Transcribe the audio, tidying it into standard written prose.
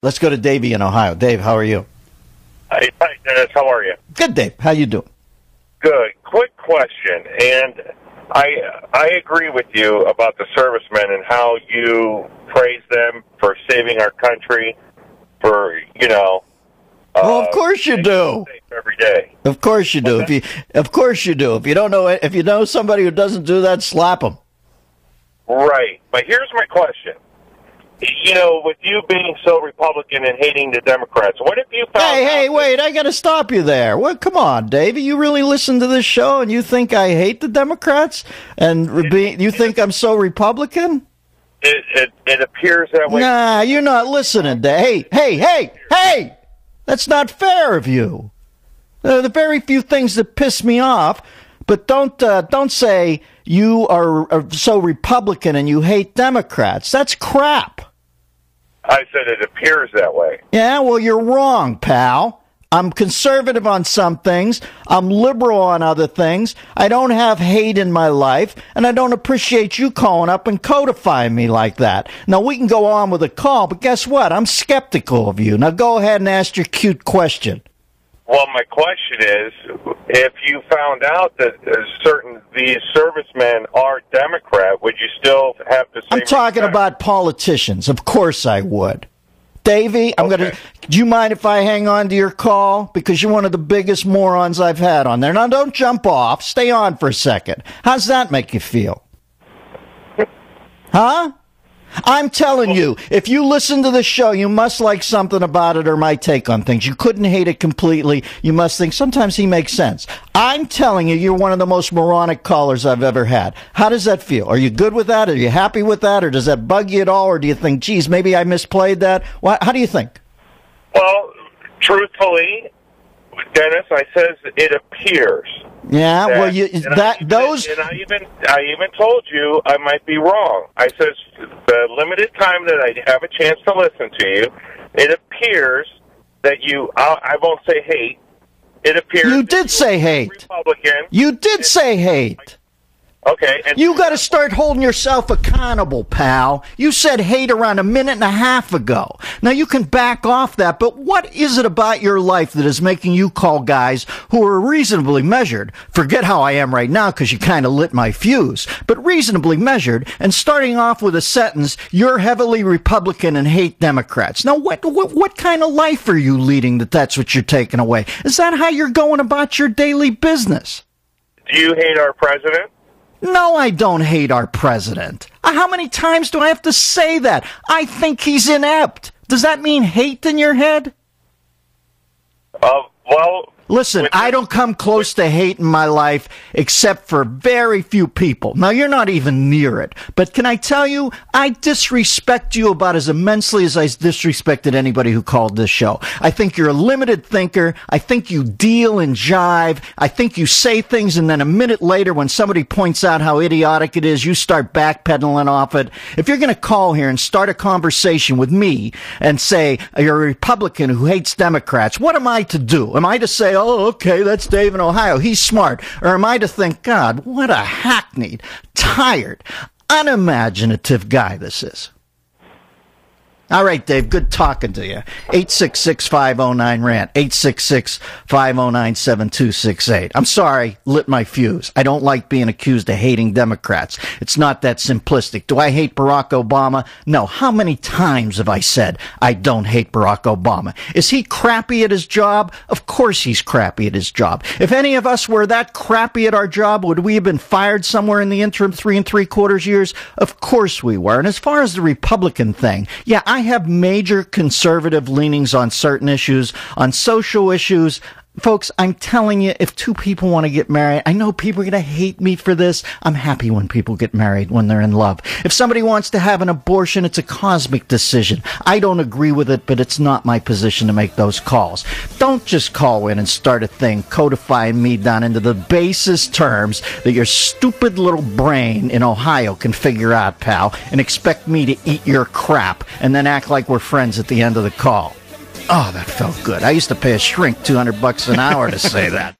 Let's go to Davey in Ohio. Dave, how are you? Hi, Dennis. How are you? Good, Dave. How you doing? Good. Quick question, and I agree with you about the servicemen and how you praise them for saving our country. For well, of course you do. Every day. Of course you do. Of course you do. If you don't know it, if you know somebody who doesn't do that, slap them. Right. But here's my question. With you being so Republican and hating the Democrats, what if you found Hey, wait, I got to stop you there. Well, come on, Davey. You really listen to this show and you think I hate the Democrats? And you think I'm so Republican? It appears that way. Nah, you're not listening, Dave. Hey! That's not fair of you. There are the very few things that piss me off, but don't say you are so Republican and you hate Democrats. That's crap. I said it appears that way. Yeah, well, you're wrong, pal. I'm conservative on some things. I'm liberal on other things. I don't have hate in my life, and I don't appreciate you calling up and codifying me like that. Now, we can go on with the call, but guess what? I'm skeptical of you. Now, go ahead and ask your cute question. Well, my question is, if you found out that these servicemen are Democrat, would you still have the same I'm talking respect? about politicians. Of course I would. Davey, do you mind if I hang on to your call? Because you're one of the biggest morons I've had on there. Now, don't jump off. Stay on for a second. How's that make you feel? Huh? I'm telling you, if you listen to the show, you must like something about it or my take on things. You couldn't hate it completely. You must think sometimes he makes sense. I'm telling you, you're one of the most moronic callers I've ever had. How does that feel? Are you good with that? Are you happy with that? Or does that bug you at all? Or do you think, geez, maybe I misplayed that? How do you think? Well, truthfully, Dennis, I says it appears. Yeah, that, well, I even told you I might be wrong. I says the limited time that I have a chance to listen to you, it appears that I won't say hate. It appears you did say hate. Republican. You did say hate. Okay. And you got to start holding yourself accountable, pal. You said hate around a minute and a half ago. Now, you can back off that, but what is it about your life that is making you call guys who are reasonably measured? Forget how I am right now because you kind of lit my fuse, but reasonably measured and starting off with a sentence, you're heavily Republican and hate Democrats. Now, what kind of life are you leading that's what you're taking away? Is that how you're going about your daily business? Do you hate our president? No, I don't hate our president. How many times do I have to say that? I think he's inept. Does that mean hate in your head? Well... Listen, I don't come close to hate in my life except for very few people. Now, you're not even near it. But can I tell you, I disrespect you about as immensely as I disrespected anybody who called this show. I think you're a limited thinker. I think you deal and jive. I think you say things and then a minute later when somebody points out how idiotic it is, you start backpedaling off it. If you're going to call here and start a conversation with me and say you're a Republican who hates Democrats, what am I to do? Am I to say, oh, okay, that's Dave in Ohio. He's smart. Or am I to think, God, what a hackneyed, tired, unimaginative guy this is? All right, Dave, good talking to you. 866-509-RANT, 866-509-7268. I'm sorry, lit my fuse. I don't like being accused of hating Democrats. It's not that simplistic. Do I hate Barack Obama? No. How many times have I said I don't hate Barack Obama? Is he crappy at his job? Of course he's crappy at his job. If any of us were that crappy at our job, would we have been fired somewhere in the interim 3 3/4 years? Of course we were. And as far as the Republican thing, yeah, I have major conservative leanings on certain issues, on social issues. Folks, I'm telling you, if two people want to get married, I know people are going to hate me for this. I'm happy when people get married, when they're in love. If somebody wants to have an abortion, it's a cosmic decision. I don't agree with it, but it's not my position to make those calls. Don't just call in and start a thing codifying me down into the basest terms that your stupid little brain in Ohio can figure out, pal, and expect me to eat your crap and then act like we're friends at the end of the call. Oh, that felt good. I used to pay a shrink $200 an hour to say that.